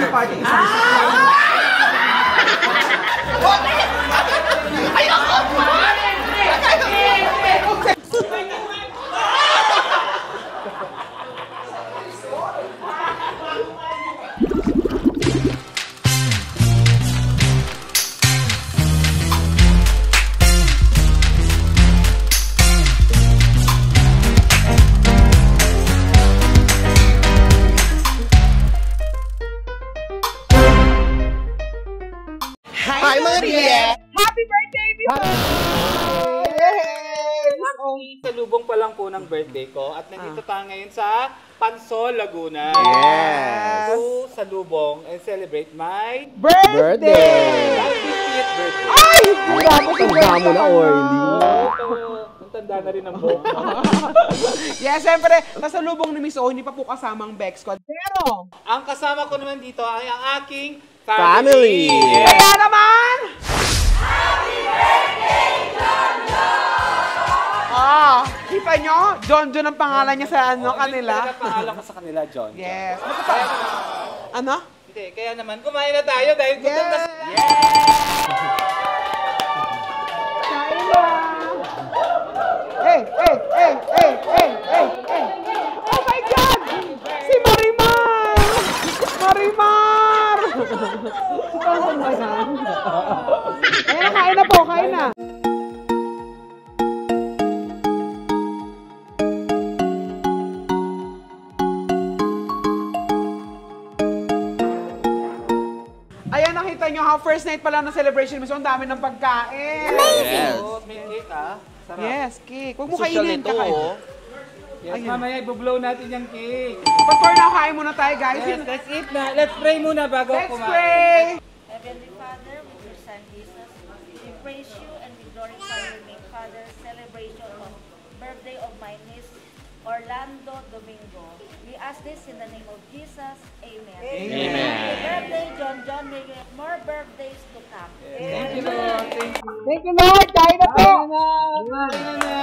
sa party isa. Hi, Maria! Happy birthday, Bito! Salubong pa lang po ng birthday ko at nandito tayo ngayon sa Pansol, Laguna. Yes! So, salubong and celebrate my Birthday! 50th birthday. Ay! Tanda mo na, Orly. Ang tanda na rin ang buhok mo. Yes, siyempre, pasalubong ni Miss O, hindi pa po kasamang Bex Squad. Pero, Ang kasama ko naman dito ay ang aking Family. Yes. kaya naman! Kita nyo? John ang pangalan niya sa kanila. Talaga pangalan ko sa kanila, John. Yes. Kaya naman, Ano? hindi, kaya naman, kumain na tayo dahil gutom na sila. Kain na! Hey! Oh my God! Si Marimar! Marimar! Ayun na, kain na po, kain na. Ayan, nakita nyo how first night pa lang ng celebration, Miss O, ang dami ng pagkain. Yes! Oh, may cake ah. Sarap. Yes, cake. Huwag mo Social kainin. nito, Kakain. oh. Yes, mamaya i-blow natin yung cake. But for now, kain muna tayo, guys. Yes, let's eat na. Let's pray muna bago Let's kumain. pray! Heavenly Father, with your Son Jesus, we praise you and we glorify your name, Father, celebration of birthday of my niece, Orlando Domingo. We ask this in the name of Jesus. Amen. Amen. Happy birthday, John. May you have more birthdays to come. Thank you, Lord. Thank you. Thank you, Lord! Kain na po! Ayun na.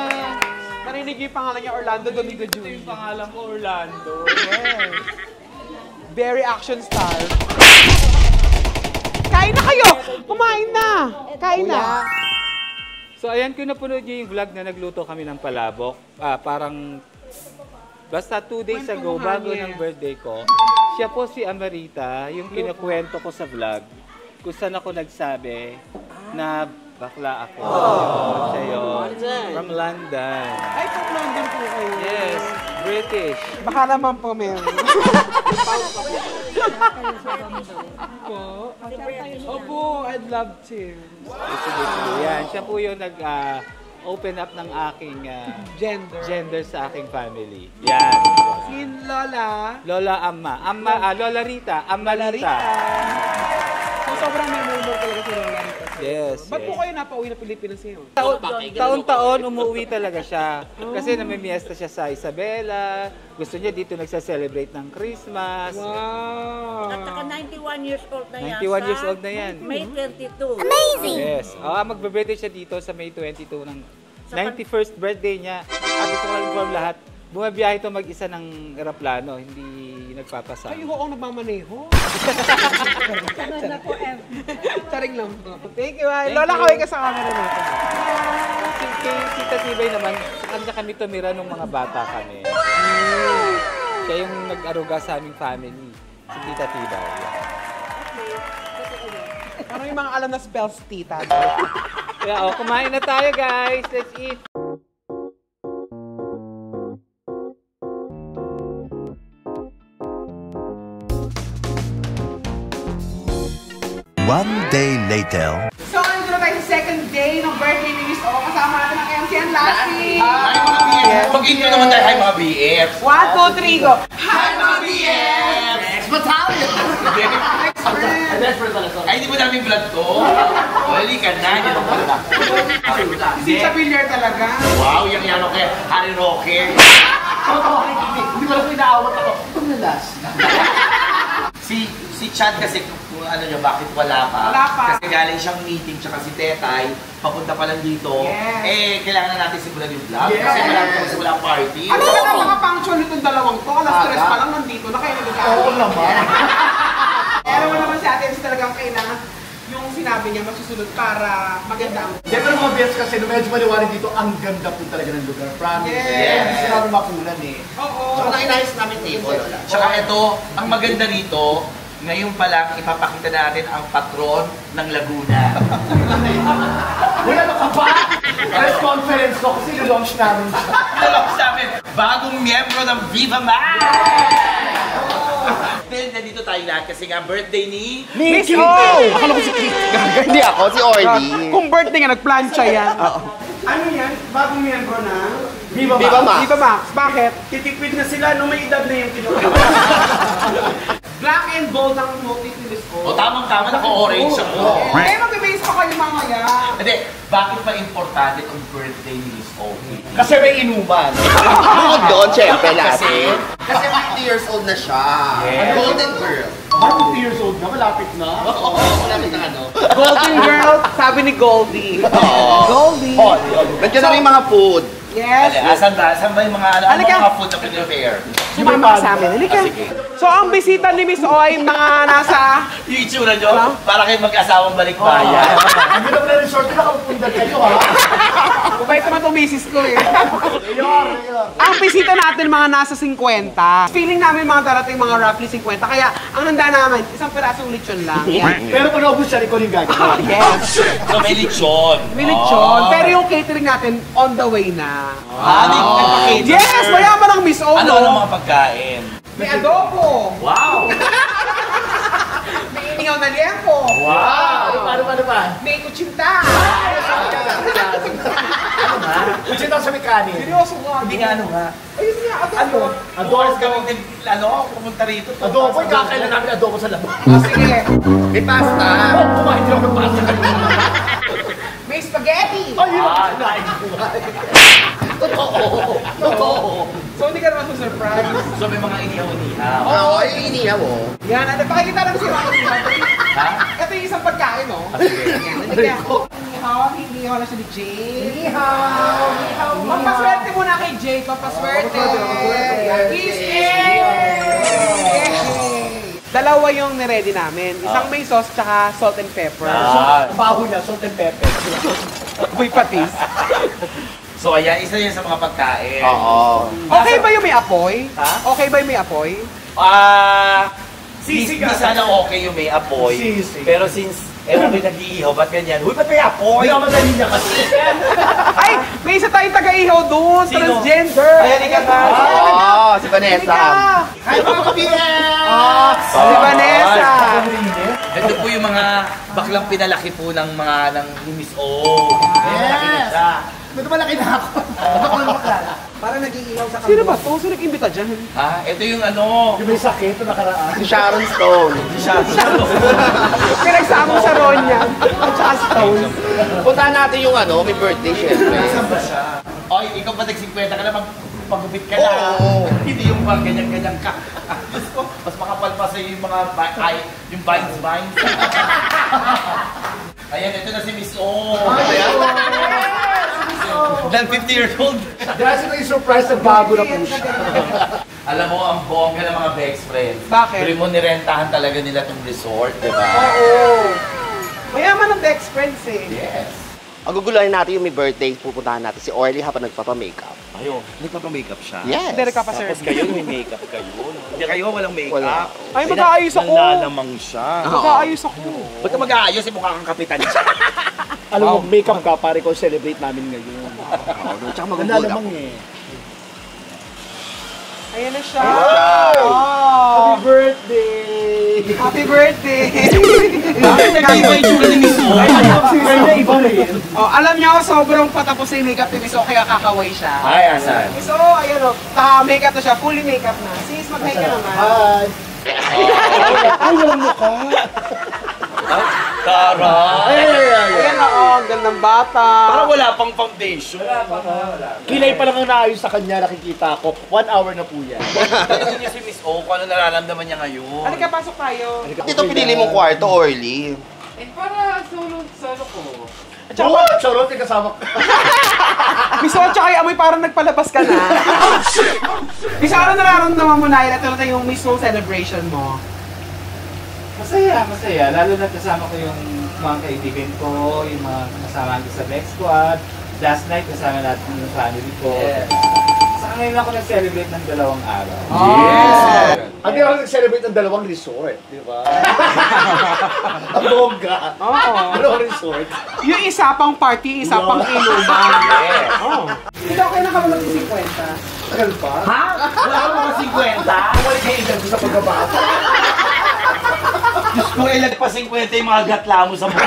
Narinig niyo yung pangalan niya, Orlando Domingo Ito yung Jr. pangalan ko, Orlando. Yes. Very action star. Kain na kayo! Kumain na! Kain na! So ayan, kung napanood niyo yung vlog na nagluto kami ng palabok, parang basta 2 days ago, bago ng birthday ko, siya po si Amarita, yung kinakwento ko sa vlog, kung saan ako nagsabi na bakla ako. Siya yun. From London. Ay, from London po kayo. Yes, British. Baka naman po, Mary. Opo, I'd love to. Yan, siya po yung nag-open up ng aking gender sa aking family. Yan. Si Lola. Lola Lola Rita. Amma Rita. So, sobrang memorable talaga si Lola Rita. Yes. Ba't po kayo napauwi na Pilipinas ngayon? Taon-taon umuwi talaga siya. Kasi namimiesta siya sa Isabela. Gusto niya dito nagsa-celebrate ng Christmas. Wow! At saka 91 years old na yan. 91 years old na yan. May 22. Yes. Magbe-birthday siya dito sa May 22 ng 91st birthday niya. At gusto ko lang inform lahat, bumabiyahe ito mag-isa ng eroplano, hindi nagpapasama. Kayo ho ang nagmamaneho. Taring lang po. Thank you, ay. Lola, kaway ka sa camera natin. Kay Tita Tibay naman, sa kanya kami tumira nung mga bata kami. Siya yung nag-aruga sa aming family, si Tita Tibay. Parang yung mga alam na spells, tita. Kaya kumain na tayo guys. Let's eat. One day later. So, nandito na tayo sa second day ng birthday ni Miss O. Kasama natin ang MC and Lassie. Hi mga BF! Mag-intro naman tayo, hi mga BF! 1, 2, 3, go! Hi mga BF! Next battalion! Ay, hindi mo namin vlog to? Wali ka na, hindi naman pala. Si Chapilier talaga. Wow, yung yan okay, Harry Roque. Hindi ko lang po inaawat ako. Paglalas. Si Chad kasi, kung ano nyo, bakit wala pa? Wala pa. Kasi galing siyang meeting, tsaka si Tetay, papunta pa lang dito. Yes. Eh, kailangan na natin simulan yung vlog. Yes. Kasi malapit na simulan ang party. Ano ka na mga punctual itong dalawang to? Alas 3 pa lang nandito na kayo nagkakaroon. Oo naman. Yes, ang kailangan yung sinabi niya masusunod para maganda ang... Di pero mga best kasi, nung medyo maliwanag dito, ang ganda po talaga ng lugar. Promise. Yes. Hindi sila makulan eh. Oo. So, inayos namin table. Tsaka ito, ang maganda rito, ngayon pa lang ipapakita natin ang patron ng Laguna. Wala na ka ba? Press conference ko kasi launch namin siya. Nalok sa amin, bagong miyembro ng Viva Max! Dahil nandito tayo lahat kasi nga birthday ni... Miss O! Akala ko si Chris. Hindi ako, si Orly. Kung birthday nga, nagplancha yan. Ano yan? Bagong miyembro na? Viva Viva Max. Max. Viva Max. Bakit? Titipid na sila nung may edad na yung kinuha. Black and gold ang motif ni Miss O. O tamang-tama, naka-orange ako. Eh, mag-base pa kayo mamaya. Hindi, bakit pa importante itong birthday ni Miss Oki? Kasi may inuman. Bukod doon, syempre, lati. Kasi 50 years old na siya. Yes. Golden girl. 50 years old na, malapit na. Oo, malapit na ano. Golden girl, sabi ni Goldie. Goldie. Nandiyan na rin yung mga food. Yes. Asan ba? Asan ba yung mga, ano, Halika. mga food na prepare? Sumama ka sa amin. Halika. So, ang bisita ni Miss O ay mga nasa... Yung itsura nyo, para kayo mag-asawang balikbayan. Ang ganda pala resort na nakapundan kayo ha. Mabait naman itong misis ko eh. Ang bisita natin mga nasa 50. Feeling namin mga darating mga roughly 50. Kaya ang handa namin, isang pirasong lechon lang. Yan. Pero kung naubos siya, ikaw yung gagawin. Yes. So may lechon. May lechon. Pero yung catering natin, on the way na. Nagpakita. Yes! Mayaman ang Miss O, Ano ang no? mga pagkain? May adobo. Wow! May inihaw na liempo. Wow! Paano ba? May kutsinta. Kasi ito sa mekanik. Seryoso ka. Hindi nga ano nga. Ayun nga, adobo. Adobo kami din, pumunta rito. Adobo, kakailan namin adobo sa labas. Sige. May pasta. Oo, kumain din ako ng pasta kanina. May spaghetti. Ay, yun ang kinain ko. Totoo. So hindi ka naman surprise. So may mga inihaw-inihaw. Oo, yung inihaw mo. Yan, ano, pakikita lang si Ryan. Ha? Ito yung isang pagkain, no? Yan, halika. Inihaw na siya ni Jay. Inihaw. Pampaswerte muna kay Jay. Pampaswerte. Kiss Dalawa yung niready namin. Isang may sauce, tsaka salt and pepper. Baho niya, salt and pepper. Uy, patis. So ayan, isa yan sa mga pagkain. Oo. Okay ba yung may apoy? Ha? Okay ba yung may apoy? Sisig ka. Sana okay yung may apoy. Sisig. Pero since, ewan may nag-iihaw, ba't ganyan? Uy, ba't may apoy? Hindi ako madali niya kasi. Ay, may isa tayong taga-ihaw doon. Sino? Transgender. Ayan, ikaw nga. Oo, si Vanessa. Hi, mga kabiyas! Si Vanessa. Ito po yung mga baklang pinalaki po ng mga ng ni Miss O. Malaki na siya. Ba't malaki na ako? Parang nag-iihaw sa Sino ba to? Sino nag-imbita dyan? Ha? Ito yung ano. Yung may sakit na nakaraan. Si Sharon Stone. Pinagsama sa Ronya. At saka Stone. Puntahan natin yung ano, may birthday, syempre. Oy, ikaw pa nag-50 ka na, pagupit ka na. Hindi yung pang ganyan-ganyan ka. Diyos ko, mas makapal pa sa'yo yung mga yung vines. Ayan, ito na si Miss O. Then 50 years old. Dahil sila yung surprise na bago na po siya. Alam mo, ang bongga ng mga best friends. Bakit? Pero mo nirentahan talaga nila tong resort, di ba? Oo. Mayaman ang best friends eh. Yes. Ang guguluhan natin yung may birthday, pupuntahan natin si Orly habang nagpapa-makeup. Ayo, nagpapa-makeup siya. Yes. Hindi ka pa, sir. kayo may makeup kayo. Hindi kayo walang makeup. Wala. Ay, mag-aayos ako. Nalalamang siya. Mag-aayos ako. Ba't ka mag-aayos? Mukha kang kapitan siya. Alam mo, makeup ka, pare ko, celebrate namin ngayon. Tsaka Ganda magugulat namang ako. eh. Ayan na siya. Wow! Oh, Happy birthday! happy birthday. Nag-iba yung tsura ni Miss O. Birthday, iba rin. Oh, alam niyo, sobrang patapos na yung makeup ni Miss O, kaya kakaway siya. Ay, asan? So, ayan o, makeup na siya, fully makeup na. Sis, mag-hi ka naman. Hi! Ay, walang mukha! Tara! Ayan na, oh, ang gandang bata. Parang wala pang foundation. Kilay pa lang ang naayos sa kanya, nakikita ko. 1 hour na po yan. Tanungin niyo si Miss O kung ano nararamdaman niya ngayon. Halika, pasok tayo. Dito pinili mong kwarto, Orly. Eh, para solo ko. At saka, Oo, charot, may kasama ka. Miss O, tsaka yung amoy parang nagpalabas ka na. Miss O, ano nararamdaman mo na yun? Ito na yung Miss O celebration mo. Masaya. Lalo na kasama ko yung mga kaibigan ko, yung mga kasama ko sa Black Squad. Last night, kasama natin yung family ko. Saka ngayon ako nag-celebrate ng 2 araw. Yes! Hindi ako nag-celebrate ng 2 resort, di ba? Ang bongga. Oo. 2 resort. Yung isa pang party, isa pang inuman. Oh. Ikaw kayo na ka mag-50? Tagal pa? Ha? Wala ka mga 50? Wala kayo edad ko sa pagkabata. Diyos ko, ilagpa 50 yung mga gatla mo sa mukha.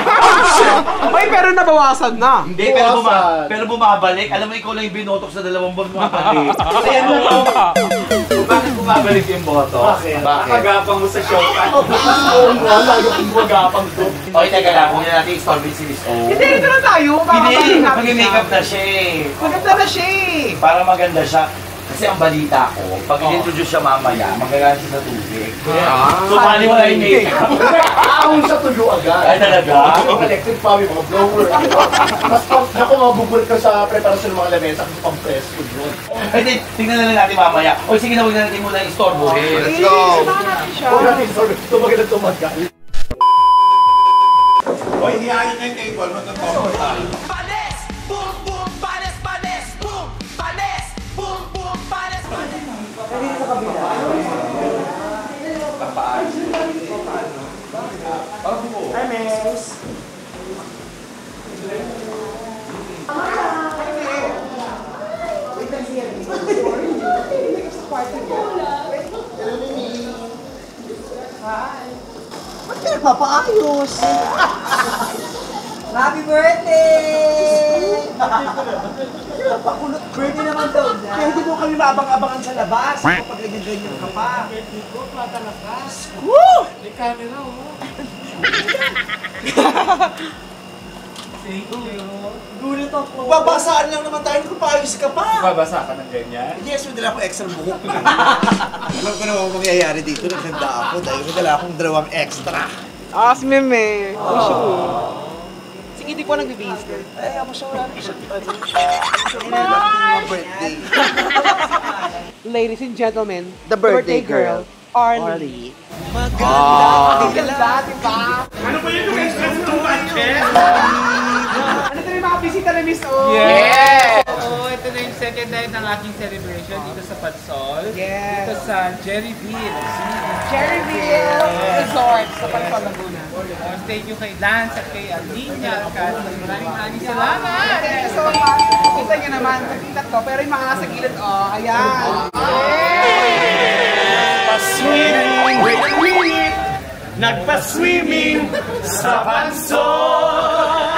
Ay, pero nabawasan na. Hindi, Buwasan. pero bumabalik. Alam mo, ikaw lang yung binotok sa 2 buwan bumabalik. Kaya lang ako. Bakit bumabalik yung boto? Bakit? Nakagapang mo sa showtime. Oo nga, lalo kong magapang to. Okay, teka lang. Huwag na natin i-storm si Miss O. Hindi, ito na tayo. Hindi, mag-makeup na siya eh. Maganda na siya eh. Para maganda siya. Kasi ang balita ko, pag i-introduce siya mamaya, magagamit siya sa tubig. So, mali mo na yung makeup. Ahon sa tulo agad. Ay, talaga? Mga electric pa, may mga blower. Mas ako mabubul ka sa preparasyon ng mga lamesa kasi pang-press food yun. Ay, tingnan na lang natin mamaya. O sige na, huwag na natin muna istorbohin. Let's go! Huwag natin sorry, tumagal na tumagal. Hoy, hihayin na yung table. Magkakaroon tayo. Panes! Boom, boom, panes, panes! Boom! Panes! Boom, boom, panes, panes! Ba't ka nagpapaayos? Happy birthday! Pakulot birthday naman daw niya. Kaya hindi mo kami maabang-abangan sa labas. Kapag ganyan-ganyan ka pa. Woo! May camera, oh. Thank you. Gulat ako. Babasaan lang naman tayo kung paayos ka pa. Babasa ka ng ganyan? Yes, may dala akong extra buhok. Alam ko naman kung mangyayari dito. Naghanda ako dahil may dala akong 2 extra. Si Meme. Sige, di ko nagbibihis ka. Ay, ako siya wala na siya. Mga birthday. Ladies and gentlemen, The birthday girl, Arlie. Maganda! Ganda, diba? Ano ba yun yung express ng budget? Ano ito yung mga bisita na Miss O? Yes! Oo, ito na yung second night ng aking celebration dito sa Padsol. Yes. Dito sa Jerryville. Cherryville Resort sa Pansol, Laguna. Thank you kay Lance at kay Alina. Maraming salamat! Thank you so much. Kita nyo naman, nakita ko. Pero yung mga nasa gilid, ayan. Pa-swimming, wait a minute. Nagpa-swimming sa Pansol.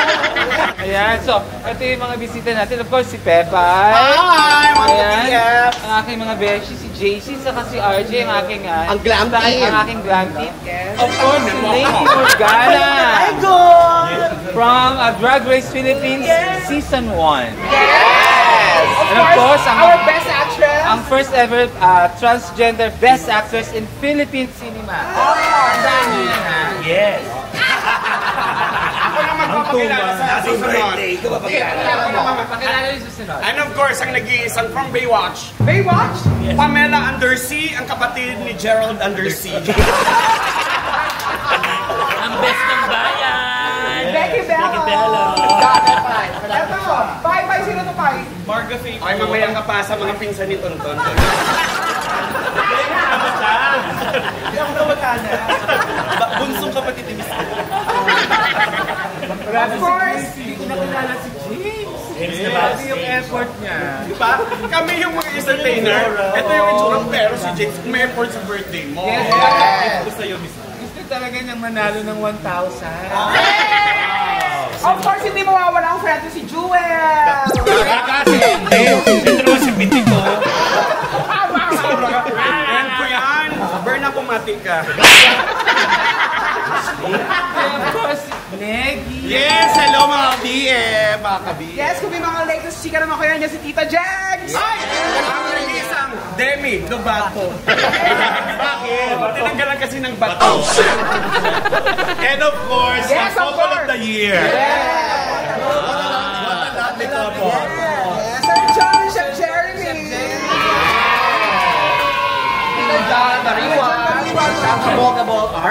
Ayan, so, ito yung mga bisita natin. Of course, si Pepay. Hi, mga Ayan, BF. ang aking mga beshi, si JC, saka si RJ, ang aking Ang glam team. Ang aking glam team. Of course, si Lady Morgana. From Drag Race Philippines Season 1. Yes! And of course, our best actress. ang first ever transgender best actress in Philippine cinema. Tandaan nyo yan, ha? Yes! Ako na magpapakilala sa susunod. Pakilala yung susunod. And of course, ang nag-iisang from Baywatch, Baywatch? Pamela Undersea, ang kapatid ni Gerald Undersea. Ang best ng bayan! Becky Bella. Ito, Pai, sino to Pai? Marga Faith. Ay, mamaya ka pa sa mga pinsan ni Tonton. Hindi ako kamatana. Bunsong kapatid ni Miss. Of course. Hindi ko nakilala si James. Grabe yung effort niya. Di ba? Kami yung mga entertainer. Ito yung itsura, pero si James, may effort sa birthday mo. Yes. Gusto sa'yo, Miss. Gusto talaga niyang manalo ng 1,000. Of course, hindi mawawala ang friend ko si Jewel. Kasi, ito naman si Piti ko. Yan ko yan. Berna, pumati ka. Of course, Neggy. Yes! Hello mga BF! Mga ka-BF! Yes, kung may mga latest chika naman kayo niya si Tita Jags. Ay! Ang nag-iisang Demi Lobato. Bakit? Tinanggalan kasi ng bato. And of course, Yes, ang of couple of course. the year. Yes, Sir John, Chef Jeremy. Tita John, Mariwan.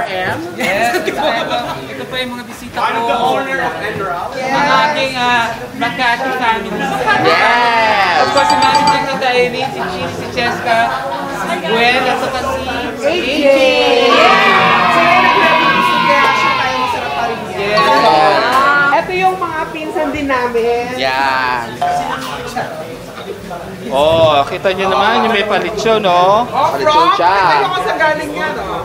RM? Yes, ito pa yung mga bisita ko. I'm the owner of Enral. Ang aking Makati family. Yes! Of course, si Manager na Irene, si Chief, si Cheska, si Gwen, at saka si AJ. So yan ang nabibisig kaya siya tayo masarap pa rin yan. Yes. Ito yung mga pinsan din namin. Yan. Oh, kita nyo naman yung may palitsyo, no? Oh, Palitsyon from? siya. Ito ko sa galing yan, oh.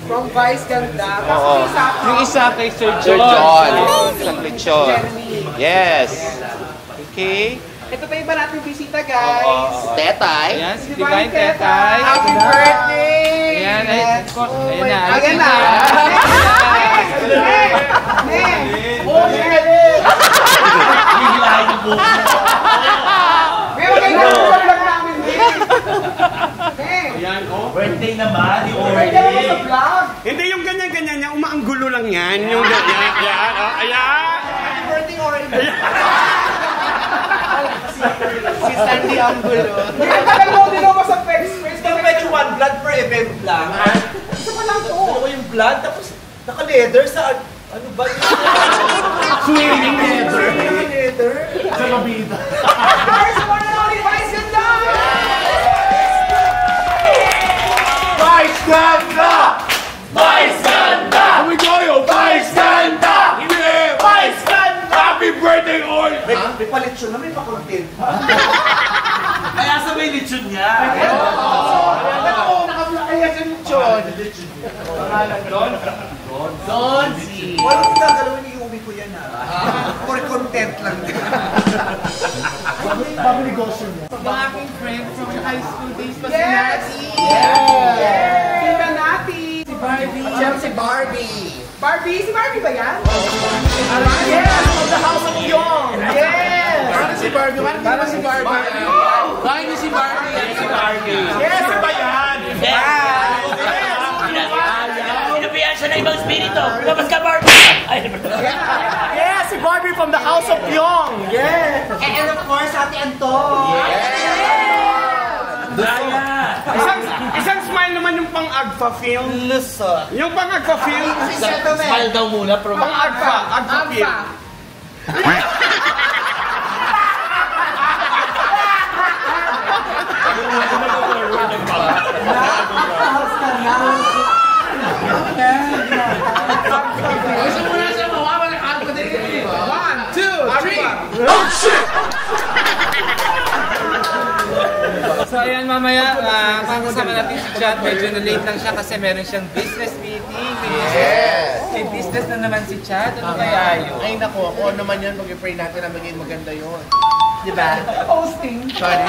From Vice Ganda. Tapos Oo. yung isa, Yung isa kay Sir Sir John. John. Isang litsyon. Yes. Okay. ito pa iba nating bisita, guys. Tetay. Ayan, si Divine Tetay. Happy birthday! Ayan, ay, of course. Ayan na. Ayan na. Meron kayo na vlog namin, Birthday naman, di Birthday naman sa vlog. Hindi yung ganyan-ganyan niya, umaanggulo lang yan. Yung ganyan, yan, ayan. Happy birthday already. Si Sandy Angulo. Ang tagal mo din ako sa face. Ito medyo one blood per event lang. Isa pa lang to. Ano yung blood? Tapos naka-leather sa... Ano ba yun? Swimming leather. Leather? Sa mabida. First one and only Vice Ganda! Vice Ganda! Vice Ganda! Kami kayo, Vice Ganda! Yeah! Vice Ganda! Happy birthday, all! May palit siya na, may pa-content pa. Kaya sa may lechon niya. Kaya sa lechon. Walang gagalawin ni Yumi ko yan for content lang. Bago negosyo niya. Yung aking friend from high school days pa Yes! si Nati. Yes! Tita Nati! Si Barbie. Siyempre si Barbie. Barbie? Si Barbie ba yan? Yes! From the House of Young! Yes! Paano si Barbie? Paano si Barbie? Bakit niyo si Barbie? Si Barbie. Yes! Ano ba yan? Pinabayaan siya ng ibang spirito. Lumabas ka, Barbie! Yes! Si Barbie from the House of Young! Yes! And of course, Ate Anton. Isang smile naman yung pang-agfa film. Luzon. Yung pang-agfa film. Smile daw muna, pero Pang-agfa. Agfa film. One, two, three. So ayan mamaya, makakasama natin si Chad. Medyo na-late lang siya kasi meron siyang business meeting. Yes! May business na naman si Chad. Ano kaya yun? Ay nako, kung ano naman yun, mag-pray natin na maging maganda yun. Diba? Hosting. Sorry.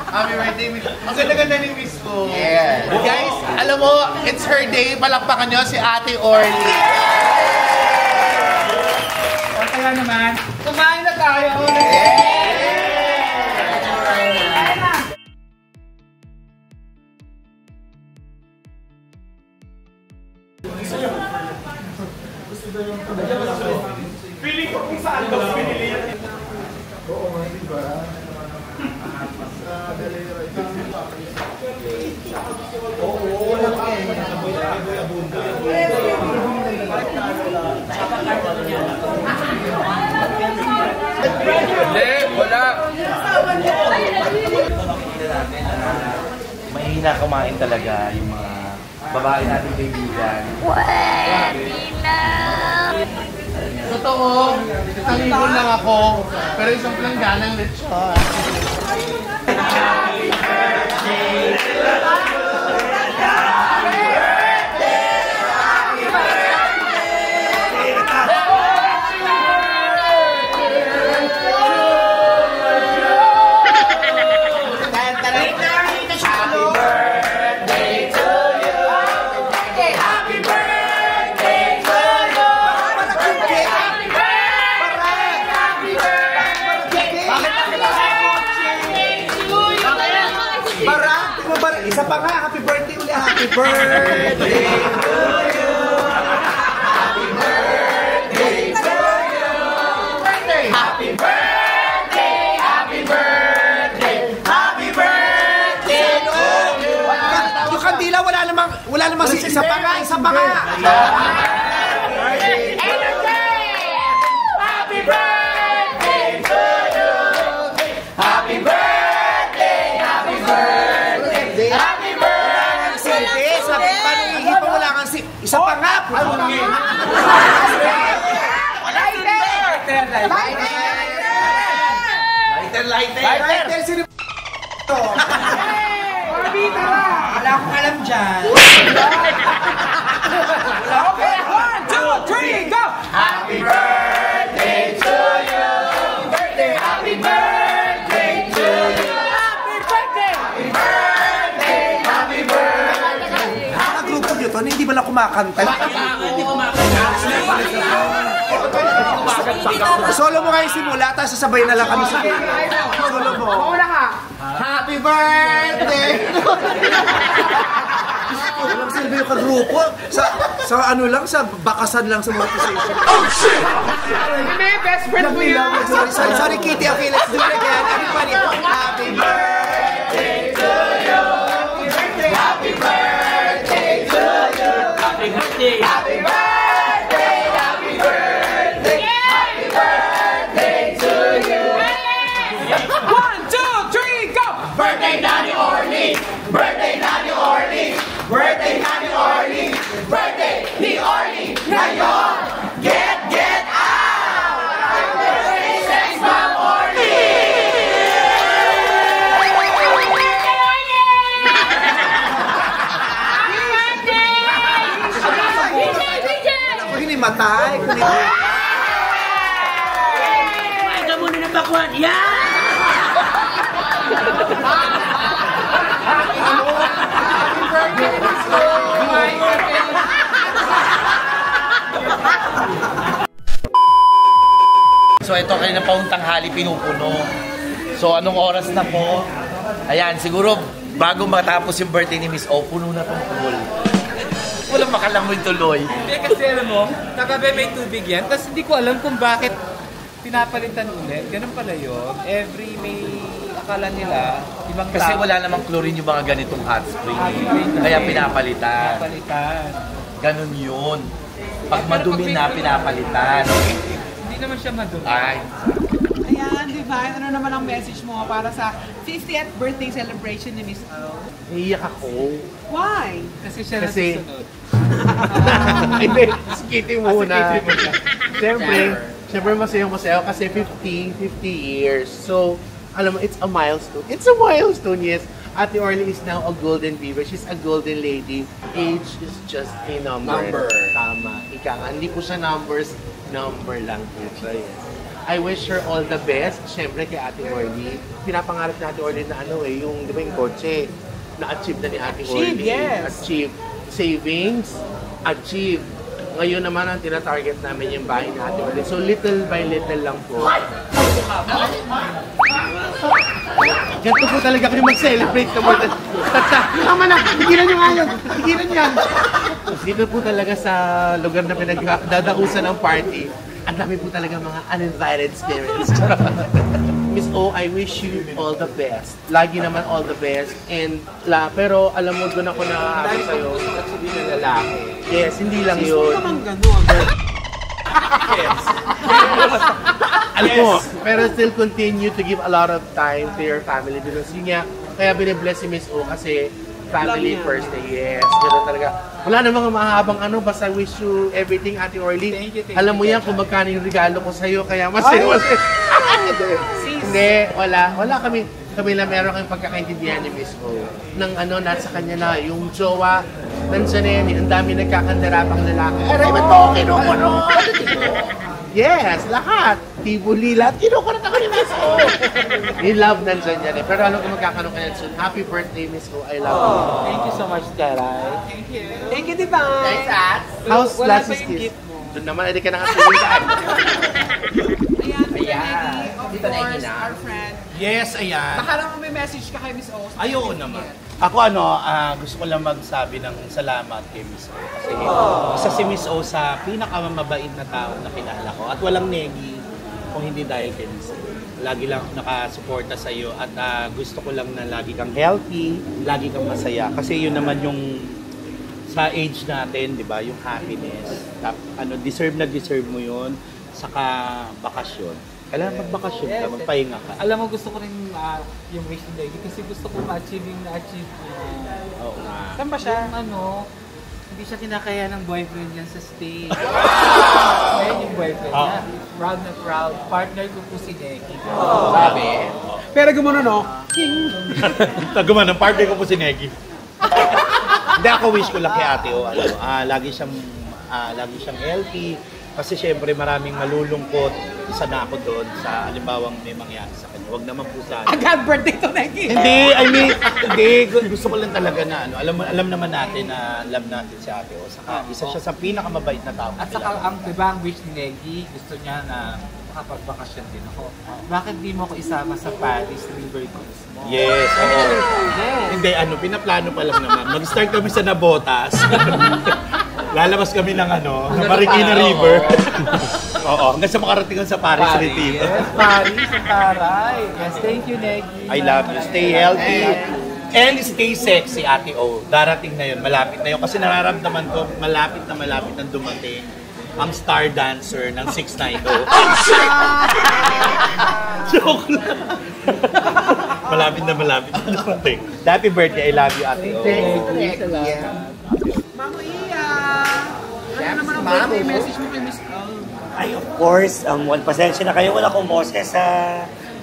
Happy birthday, Miss. Ang ganda-ganda ni Miss ko. Yeah. Guys, alam mo, it's her day. Palakpakan nyo si Ate Orly. O kaya naman, kumain na tayo! Feeling ko kung saan daw pinili yan. Hindi, wala. mahina kumain talaga yung mga babae nating kaibigan. Totoo, isang ibon lang ako, pero isang plangganang lechon. Isa pa nga, happy birthday ulit. Happy birthday to you. Happy birthday to you. Happy birthday, happy birthday, happy birthday to you. Yung kandila, wala namang isa pa nga, isa pa nga! Happy birthday to you! Happy birthday! Happy birthday! Happy birthday! Sabi pa nung hihip pa wala kang isa pa nga! Lighter! Sino to? Orbita lang! Wala akong alam dyan. Okay, 1, 2, 3, go! Happy birthday to you! Happy birthday to you! Happy birthday! Happy birthday! Happy birthday! Nakagrupo nyo to, hindi ba lang kumakanta? Solo mo kayo simula, tapos sasabay na lang kami sa solo mo. Mauna ka! Happy birthday! Walang silbi yung kagrupo. Sa ano lang, sa bakasan lang sa motivation. Hindi, best friend mo yan! Sorry, Kitty. Okay, let's do it again. Everybody, happy birthday to you. Happy birthday to you! Happy birthday! Happy birthday! Happy birthday! Happy birthday to you! 1, 2, 3, go! Birthday Nanny Orly! Birthday Nanny Orly! Birthday Nanny Orly! Birthday ni Orly! Ngayon! Get out! Happy birthday, Sex Mom Orly! Ako hinimatay. Ito muna ng bakwan! So ito kanina pa yung tanghali pinupuno. So anong oras na po? Ayan, siguro bago matapos yung birthday ni Miss O, puno na tong pool. Walang makalangoy tuloy. Hindi kasi alam mo, kagabi may tubig yan, tapos hindi ko alam kung bakit pinapalitan ulit. Ganun pala yun. Every may akala nila, ibang Kasi tao. wala namang chlorine yung mga ganitong hot spring. Kaya pinapalitan. Pinapalitan. Ganun yun. Pag madumi na, pinapalitan. Hindi naman siya madumi. Ay, Ayan, Divine, ano naman ang message mo para sa 50th birthday celebration ni Miss O? Iiyak ako. Why? Kasi siya Kasi- nasusunod. Hindi, skiting muna. Siyempre masaya kasi 50 years. So, alam mo, it's a milestone. It's a milestone, yes. Ate Orly is now a golden beaver. She's a golden lady. Age is just a number. Tama. Ika nga, hindi po siya numbers. Number lang po siya, yes. I wish her all the best. Siyempre kay Ate Orly. Pinapangarap ni Ate Orly na yung, di ba yung kotse? Na-achieve na ni Ate Orly. yes. Achieve. Savings. Achieve. Ngayon naman ang tina-target namin yung bahay ni Ate Orly. So little by little lang po. Ganito po talaga kayo mag-celebrate na more than... Tama na! Tigilan nyo nga yun! Tigilan nyo yan! Dito po talaga sa lugar na pinagdadausan ng party, ang dami po talaga mga uninvited spirits. Miss O, I wish you all the best. Lagi naman all the best. And pero alam mo, doon ako nakakabi sa'yo. Sabi na lalaki. Yes, hindi lang yun. Naman gano'n. Alam mo, pero still continue to give a lot of time to your family because yun nga, kaya binibless si Miss O kasi family first day. Yes, gano'n talaga. Wala namang mahabang basta wish you everything, Ate Orly. Thank you, Alam mo yan kung magkano yung regalo ko sa'yo, kaya masaya. Hindi, wala kami. Kami lang meron kayong pagkakaintindihan ni Miss O. Nang nasa kanya na, yung jowa, nandiyan na yan, ang dami nagkakandarapang lalaki. Aray, ba't mo kinukuno? Yes, lahat. Tibuli, lahat. Kinukunot ako ni Miss O. In love, nandiyan yan eh. Pero alam ko magkakaroon ka yan soon. Happy birthday, Miss O. I love you. Thank you so much, Taray. Thank you. Thank you, Divine. How's Wala last pa yung kiss? gift mo. Doon naman, hindi ka nakasulitan. Ayan, of course, our friend. Yes, ayan. Baka naman may message ka kay Miss O. Ay, oo naman. Ako gusto ko lang magsabi ng salamat kay Miss O. Kasi isa si Miss O sa pinakamabait na tao na kilala ko. At walang negi kung hindi dahil kay Miss O. Lagi lang nakasuporta sa iyo at gusto ko lang na lagi kang healthy, lagi kang masaya. Kasi yun naman yung sa age natin, di ba, yung happiness, deserve na deserve mo yun, saka bakasyon. Kailangan magbakasyon ka, magpahinga ka. Alam mo, gusto ko rin yung wish ni Leggy kasi gusto ko ma-achieve yung na-achieve niya. Oo nga. Saan ba siya? Yung hindi siya kinakaya ng boyfriend niya sa stage. Ngayon yung boyfriend niya. Proud na proud. Partner ko po si Leggy. Sabi. Pero gumano, no? Taguman, ang partner ko po si Negi. Hindi, ako wish ko lang kay ate o lagi siyang healthy. Kasi syempre maraming malulungkot. Isa na ako doon sa halimbawang may mangyari sa kanya. Huwag naman po sana. Agad birthday to, Negi! Hindi, gusto ko lang talaga na alam naman natin na love natin si ate o. Saka isa siya sa pinakamabait na tao. At saka ang wish ni Leggy, gusto niya na makapagbakasyon din ako. Bakit di mo ko isama sa Paris River Cruise mo? Yes, oo. Hindi, pinaplano pa lang naman. Mag-start kami sa Nabotas. Lalabas kami ng Marikina River. Oo, hanggang sa makarating sa Paris Retreat. Yes, Paris, ang taray. Yes, thank you, Leggy. I love you. Stay healthy. And stay sexy, Ate O. Darating na yun, malapit na yun. Kasi nararamdaman ko, malapit na dumating ang star dancer ng 690. Joke lang. malapit na dumating. Happy birthday, I love you, Ate O. Thank you. Mama Iya! Ano naman ang birthday message mo kay Miss O? Ay, of course, pasensya na kayo, wala akong boses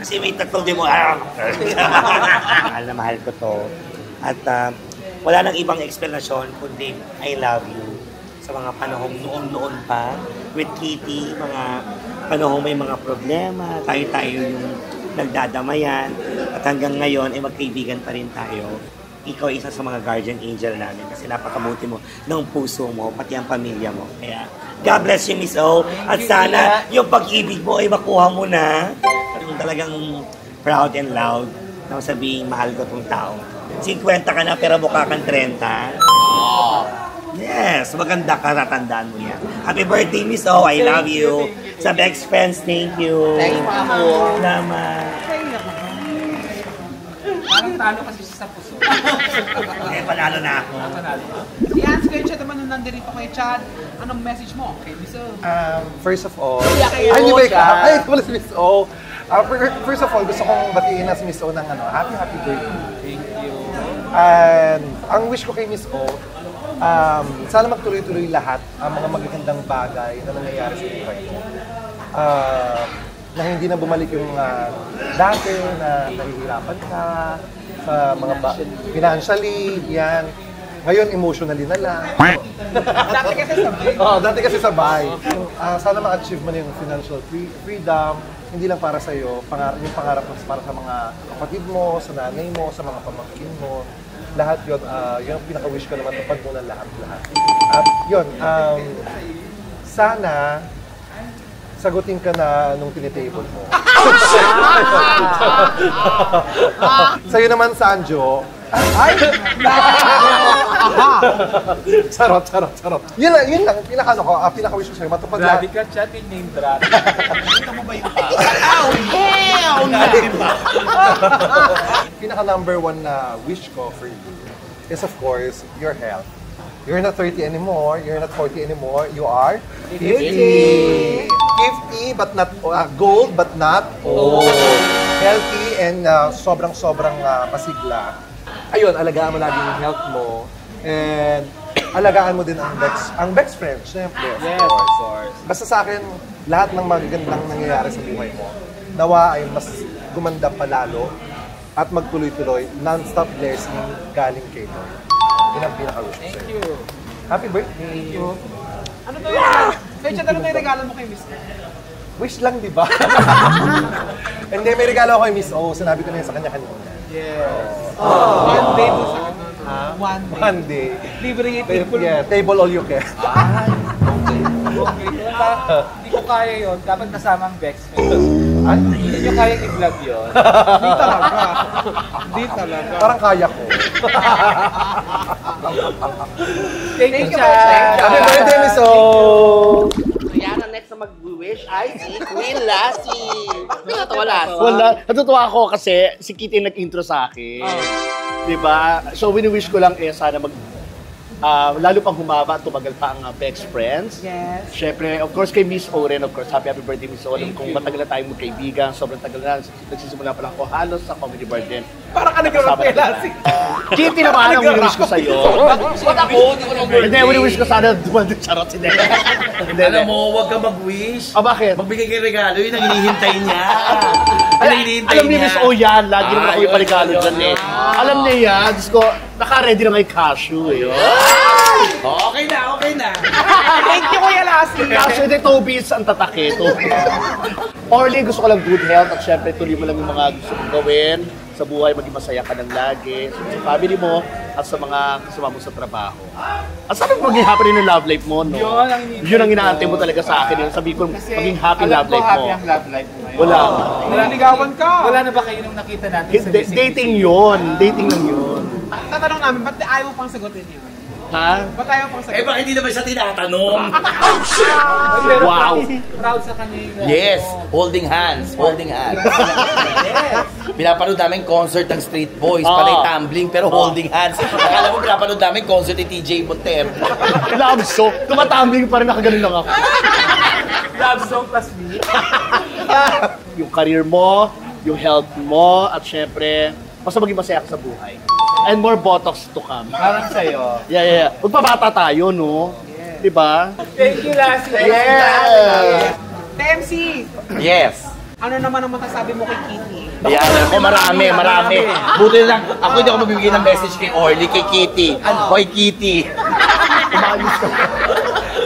kasi may tatlong demo. Mahal na mahal ko to. At wala nang ibang explanation kundi I love you. Sa mga panahong noon pa, with Kitty, mga panahong may mga problema, tayo yung nagdadamayan. At hanggang ngayon, magkaibigan pa rin tayo. Ikaw isa sa mga guardian angel namin kasi napakabuti mo ng puso mo, pati ang pamilya mo. Kaya, God bless you, Miss O. At sana, yung pag-ibig mo ay makuha mo na. Yung talagang proud and loud na sabihin, mahal ko tong tao. 50 ka na pero mukha kang 30. Yes, maganda ka, tatandaan mo yan. Happy birthday, Miss O. I love you. Sa best friends, thank you. Thank you, Mamo. Salamat. Parang talo kasi siya sa puso. Panalo na ako. Yan, screenshot naman nung nandito kay Chad. Anong message mo kay Miss O? First of all, kayo, hindi ba ikaw? Chad. Ay, ito pala si Miss O. First of all, gusto kong batiin na si Miss O ng happy birthday. Thank you. And ang wish ko kay Miss O, sana magtuloy-tuloy lahat ang mga magagandang bagay na nangyayari sa buhay mo. Na hindi na bumalik yung dati na nahihirapan ka sa mga financially, yan. Ngayon, emotionally na lang. Dati kasi sabay. Dati kasi sabay. Sana ma-achieve mo na yung financial freedom, hindi lang para sa iyo, yung pangarap mo para sa mga kapatid mo, sa nanay mo, sa mga pamangkin mo. Lahat yun, yung pinaka-wish ko naman, tupad mo na lahat. At yun, sana sagutin ka na nung tinitable mo. Sa'yo naman, Sanjo. Ay! Charot. Yun lang. Pinaka-wish ko sa'yo. Matupad Grabe lahat. ka, Chad, yung name drop. Pinaka-number one na wish ko for you is, of course, your health. You're not 30 anymore, you're not 40 anymore, you are 50. 50 but not gold but not old. Healthy and sobrang pasigla. Ayun, alagaan mo lagi yung health mo and alagaan mo din ang best friend, syempre. Yes, of course. Basta sa akin, lahat ng magagandang nangyayari sa buhay mo, nawa ay mas gumanda pa lalo at magtuloy-tuloy, non-stop blessing galing kay Lord. Yun ang pinaka-wish ko. Thank you. Happy birthday! Thank you. Ano to yun? Kay Chad, ano tayo regalo mo kay Miss O? Wish lang, di ba? Hindi, may regalo ako kay Miss O. Sinabi ko na yun sa kanya kanina. Yes. One day po sa One day. One day. Libre yung Yeah, table all you can. Okay. Hindi ko kaya yun. Dapat kasama ang best friend. Hindi nyo kaya i-vlog yun. Hindi talaga. Hindi talaga. Parang kaya ko. Thank you, po, Chad. Happy birthday, Miss O! So yan, ang next na mag-wish ay si Queen Lassie. Bakit pinatawa Lassie? Wala. Natutuwa ako kasi si Kitty nag-intro sa akin. Diba? So, wini-wish ko lang sana Lalo pang humaba at tumagal pa ang best friends. Yes. Siyempre, of course, kay Miss O rin, of course, happy birthday, Miss O. Kung matagal na tayong magkaibigan, sobrang tagal na, nagsisimula pa lang ako halos sa comedy bar din. Parang ka nag-rap Kitty naman ang wini-wish ko sa'yo. Ba't ako? Hindi ko ng birthday. Hindi, wini-wish ko sana dumating charot si Dela. Alam mo, huwag ka mag-wish. Bakit? Magbigay kay regalo, yun ang hinihintay niya. Yun ang hinihintay Alam ni niya. Miss O yan, lagi naman ako yung paligalo dyan eh. Alam niya yan, Diyos ko, naka-ready na may cashew eh. Okay na, okay na. Thank you, Kuya Lassie. Cashew, hindi, Toby's ang tatake. Orly, gusto ko lang good health at syempre tuloy mo lang yung mga gusto kong gawin sa buhay, maging masaya ka ng lagi sa family mo at sa mga kasama mo sa trabaho. At sana maging happy rin yung love life mo, no? Yun ang inaantay mo talaga sa akin. Yung sabi ko, maging happy love life mo. Happy ang love life mo ngayon. Wala. Naliligawan ka. Wala na ba kayo nung nakita natin sa Dating yun. Dating lang yun. Tatanong namin, ba't ayaw mo pang sagutin yun? Ha? Ba't ayaw pang sagutin? Bakit hindi naman siya tinatanong? Wow! Proud sa kanya. Yes, holding hands, holding hands. Pinapanood namin concert ng Street Boys, panay tumbling pero holding hands. Akala mo pinapanood namin concert ni TJ Montero. Love song. Tumatambling pa rin, nakaganon lang ako. Love song plus me. Yung career mo, yung health mo, at syempre, basta maging masaya ka sa buhay. And more botox to come. Parang sa'yo. Yeah. Magpabata tayo, no? Yeah. Diba? Thank you, Lassie. Yeah! TMC, Yes. ano naman ang matasabi mo kay Kitty? Yan, ako marami. Buti lang, ako hindi ako magbibigay ng message kay Orly, kay Kitty. Hoy, Kitty.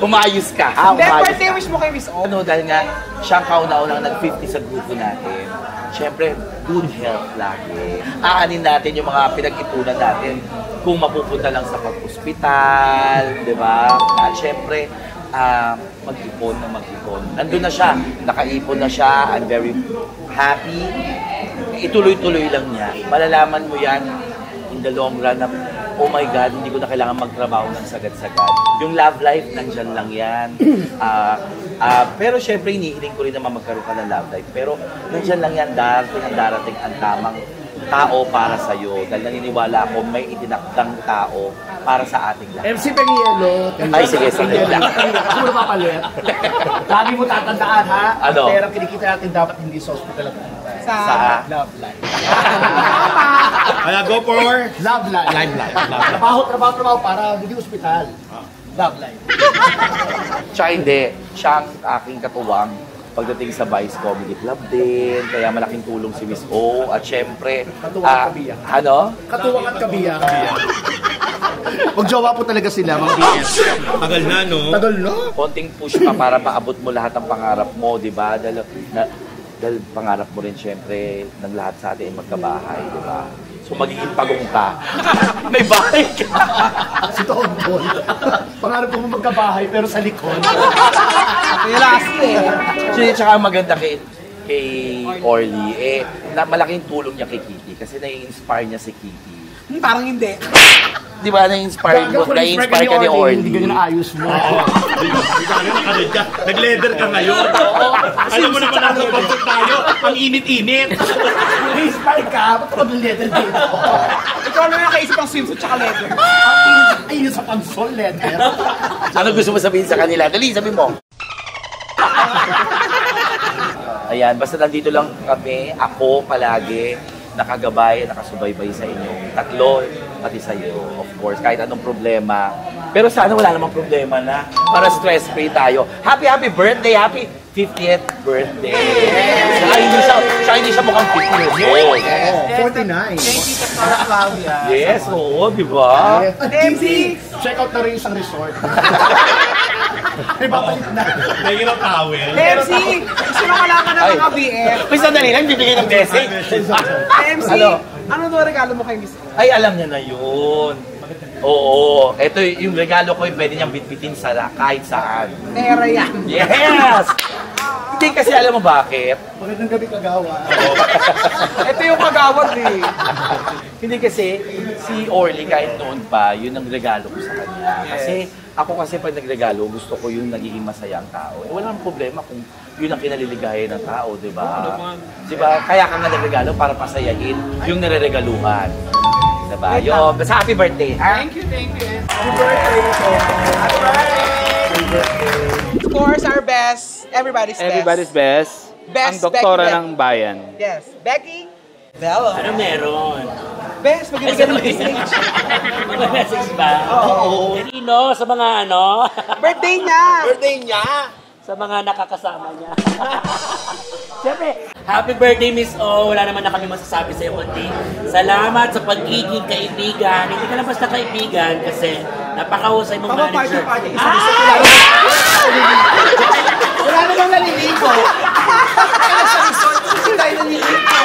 Umayos ka. Then, birthday wish mo kay Miss O. Dahil nga, siyang kauna-unang nag-50 sa grupo natin. Siyempre, good health lagi. Aanin natin yung mga pinag-ipunan natin kung mapupunta lang sa pag-hospital, di ba? At siyempre, mag-ipon na mag-ipon. Nandun na siya, nakaipon na siya, I'm very happy. Ituloy-tuloy lang niya. Malalaman mo yan in the long run na, oh my God, hindi ko na kailangan magtrabaho ng sagad-sagad. Yung love life, nandyan lang yan. Pero syempre, inihiling ko rin naman magkaroon ka ng love life. Pero nandyan lang yan, darating ang tamang tao para sa'yo. Dahil naniniwala ako, may itinakdang tao para sa ating lahat. MC Penielo. Ay, sige. Ako mo napapalit. Lagi mo tatandaan, ha? Ano? Ang perang kinikita natin dapat hindi sa hospital at Sa love life. Kaya go for Love life. Trabaho para hindi hospital. Love life. Tsaka hindi, siya ang aking katuwang pagdating sa Vice Comedy Club din, kaya malaking tulong si Miss O, at syempre, ano? Katuwang at kabiyak. Magjowa po talaga sila, mga BS. Tagal na, no? Tagal, no? Konting push pa para maabot mo lahat ng pangarap mo, di ba? Dahil pangarap mo rin syempre ng lahat sa atin magkabahay, di ba? So magiging pagong ka. May bahay ka. Si Tombol. Pangarap ko mo magkabahay pero sa likod. Kuya Lassie Tsaka maganda kay Orly, malaking tulong niya kay Kitty kasi nai-inspire niya si Kitty. Parang hindi. Di ba na-inspire ka ni Orly? Hindi ganyan ayos mo. Nag-leather ka ngayon. Alam mo naman ang kapag tayo, ang init-init. Na-inspire ka, ba't ka mag-leather dito? Ikaw na yung nakaisip ang swimsuit tsaka leather. Ayun sa pansol, leather. Ano gusto mo sabihin sa kanila? Dali, sabi mo. Ayan, basta nandito lang kami, ako palagi, nakagabay, nakasubaybay sa inyong tatlo, pati sa iyo, of course, kahit anong problema. Pero sana wala namang problema na, para stress-free tayo. Happy birthday, happy 50th birthday! Saka hindi siya mukhang 50 years old. 49. Yes, oo, di ba? TMC, Check out na rin isang resort. May babalik na. Nahihirap tawel. TMC, gusto na malaman ng mga BF. May sandali lang, bibigay ng message. TMC, ano daw regalo mo kay Miss O? Ay, alam niya na yun. Oo, ito yung regalo ko, yung pwede niyang bitbitin sa kahit saan. Pera yan. Yes! Hindi kasi alam mo bakit? Magandang gabi, kagawa. Ito yung kagawad eh. Hindi kasi si Orly kahit noon pa, yun ang regalo ko sa kanya. Kasi ako kasi pag nagregalo, gusto ko yung nagiging masayang tao. Wala nang problema kung yun ang kinaliligayan ng tao, di ba? Di ba? Kaya ka nga nagregalo para pasayahin yung nare-regaluhan. Diba? Yung, basta happy birthday. Thank you. Of course, our best. Everybody's best. Everybody's best. Best, Ang doktora Becky. ng bayan. Yes. Becky? Ano meron? Best, magbibigay ng message. May message ba? Oo. Kanino? Sa mga ano? Birthday niya! Birthday niya! Sa mga nakakasama niya. Siyempre, happy birthday, Miss O. Wala naman na kami masasabi sa'yo kundi salamat sa pagiging kaibigan. Hindi ka na basta kaibigan kasi napakahusay mong manager. Wala namang naliligo. Kaya sa resort, hindi tayo naliligo.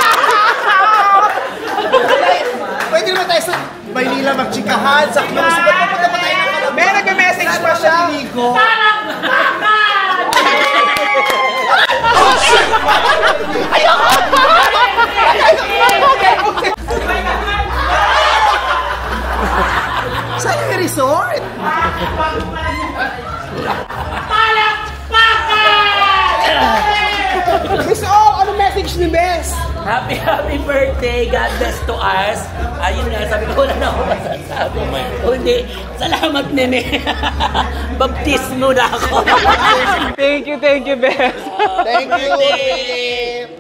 Pwede naman tayo sa Maynila magchikahan, sa close. Ba't pupunta pa tayo ng Calamba? May nagme-message pa siya. Saan yung resort? Miss O, ano message ni Best? Happy birthday. God bless to us. Ayun nga, sabi ko, wala na ako masasabi. Kundi, salamat, nene. Baptismo na ako. Thank you, Best. Thank you.